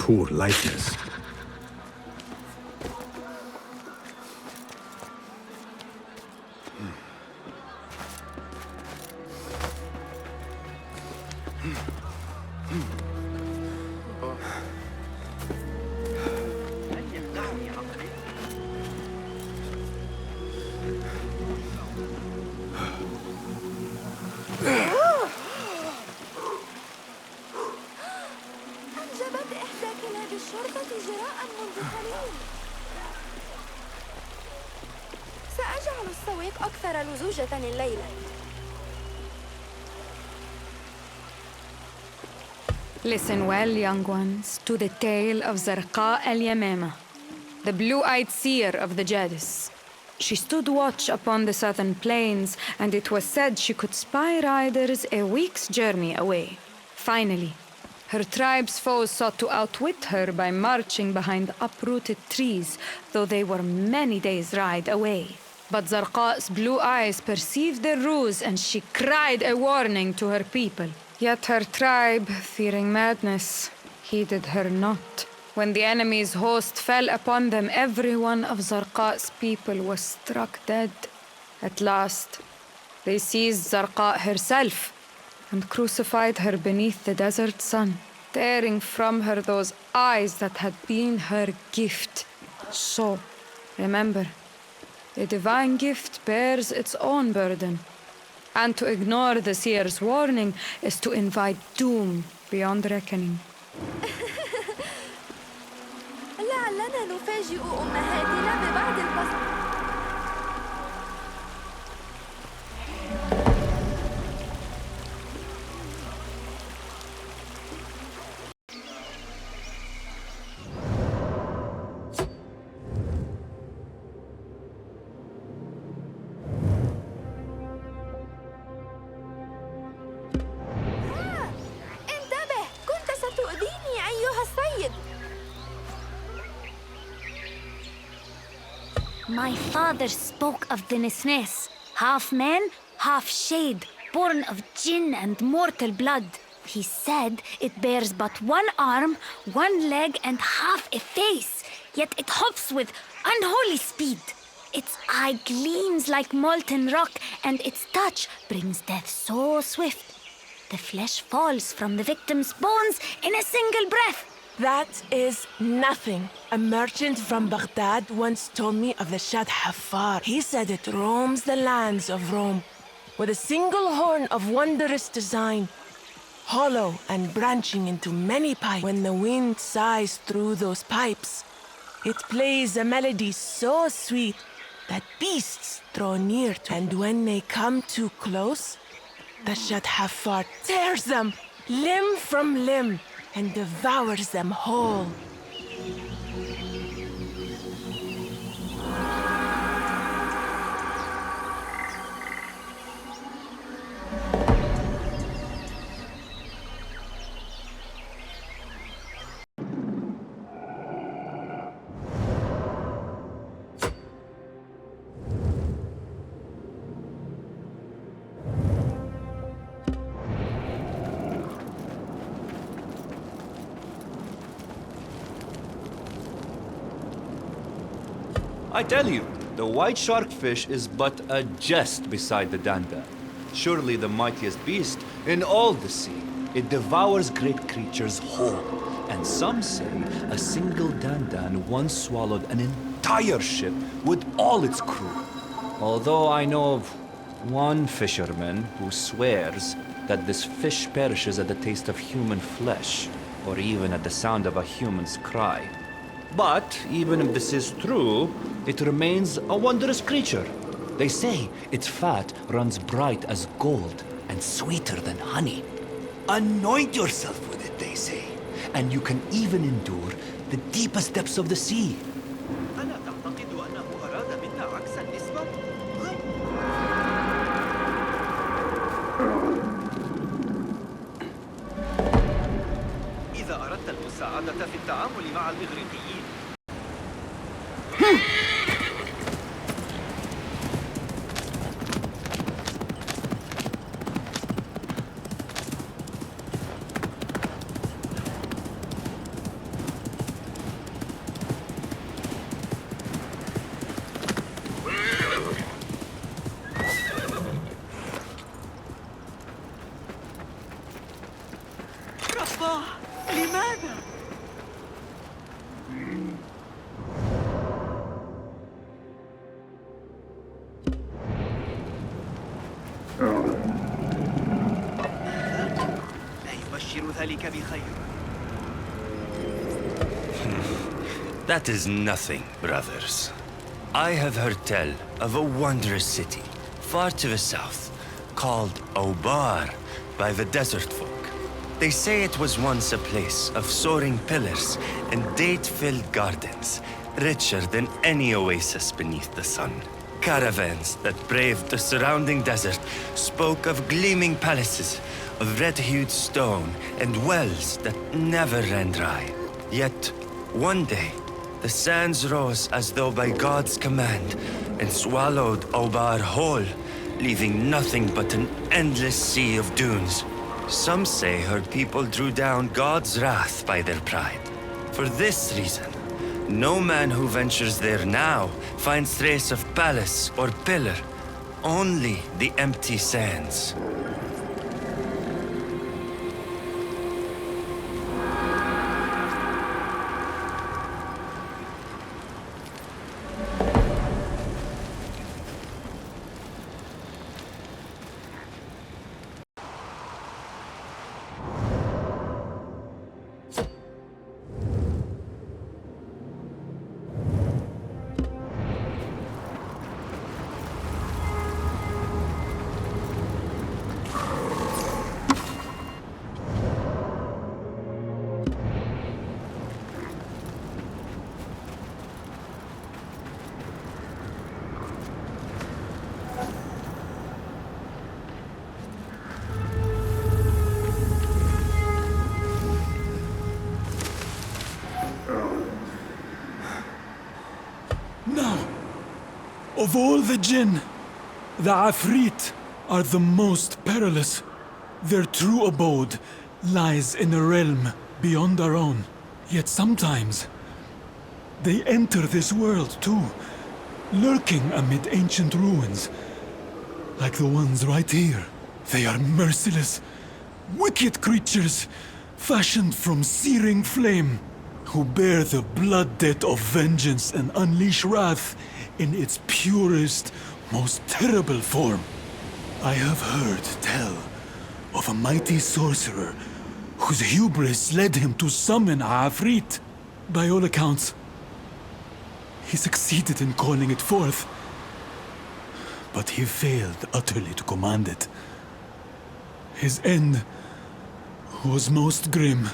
poor likeness. أنجبت إحدى كلاب الشرطة جراء منذ قليل. سأجعل السويق أكثر لزوجة الليلة. Listen well, young ones, to the tale of Zarqa al-Yamama, the blue-eyed seer of the Jadis. She stood watch upon the southern plains, and it was said she could spy riders a week's journey away. Finally, her tribe's foes sought to outwit her by marching behind uprooted trees, though they were many days' ride away. But Zarqa's blue eyes perceived their ruse, and she cried a warning to her people. Yet her tribe, fearing madness, heeded her not. When the enemy's host fell upon them, every one of Zarqa's people was struck dead. At last, they seized Zarqa herself and crucified her beneath the desert sun, tearing from her those eyes that had been her gift. So, remember, a divine gift bears its own burden. And to ignore the seer's warning is to invite doom beyond reckoning. لعلنا نفاجئ أمهاتنا ببعض البسط. انتبه، كنت ستؤذيني أيها السيد. My father spoke of the Nisnes, half man, half shade, born of jinn and mortal blood. He said it bears but one arm, one leg, and half a face, yet it hops with unholy speed. Its eye gleams like molten rock, and its touch brings death so swift. The flesh falls from the victim's bones in a single breath. That is nothing. A merchant from Baghdad once told me of the Shad Haffar. He said it roams the lands of Rome with a single horn of wondrous design, hollow and branching into many pipes. When the wind sighs through those pipes, it plays a melody so sweet that beasts draw near to. And when they come too close, the Shad Haffar tears them limb from limb and devours them whole. I tell you, the white shark fish is but a jest beside the dandan. Surely the mightiest beast in all the sea. It devours great creatures whole. And some say a single dandan once swallowed an entire ship with all its crew. Although I know of one fisherman who swears that this fish perishes at the taste of human flesh, or even at the sound of a human's cry. But even if this is true, it remains a wondrous creature. They say its fat runs bright as gold and sweeter than honey. Anoint yourself with it, they say, and you can even endure the deepest depths of the sea. إذا أردت المساعدة في التعامل مع الإغريقيين لا يبشر ذلك بخير. That is nothing, brothers. I have heard tell of a wondrous city, far to the south, called Obar by the desert folk. They say it was once a place of soaring pillars and date-filled gardens, richer than any oasis beneath the sun. Caravans that braved the surrounding desert spoke of gleaming palaces, of red-hued stone, and wells that never ran dry. Yet, one day, the sands rose as though by God's command and swallowed Obar whole, leaving nothing but an endless sea of dunes. Some say her people drew down God's wrath by their pride. For this reason, no man who ventures there now finds trace of palace or pillar, only the empty sands. Now, of all the jinn, the Afrit are the most perilous. Their true abode lies in a realm beyond our own. Yet sometimes, they enter this world too, lurking amid ancient ruins, like the ones right here. They are merciless, wicked creatures, fashioned from searing flame, who bear the blood debt of vengeance and unleash wrath in its purest, most terrible form. I have heard tell of a mighty sorcerer whose hubris led him to summon a Afrit. By all accounts, he succeeded in calling it forth, but he failed utterly to command it. His end was most grim.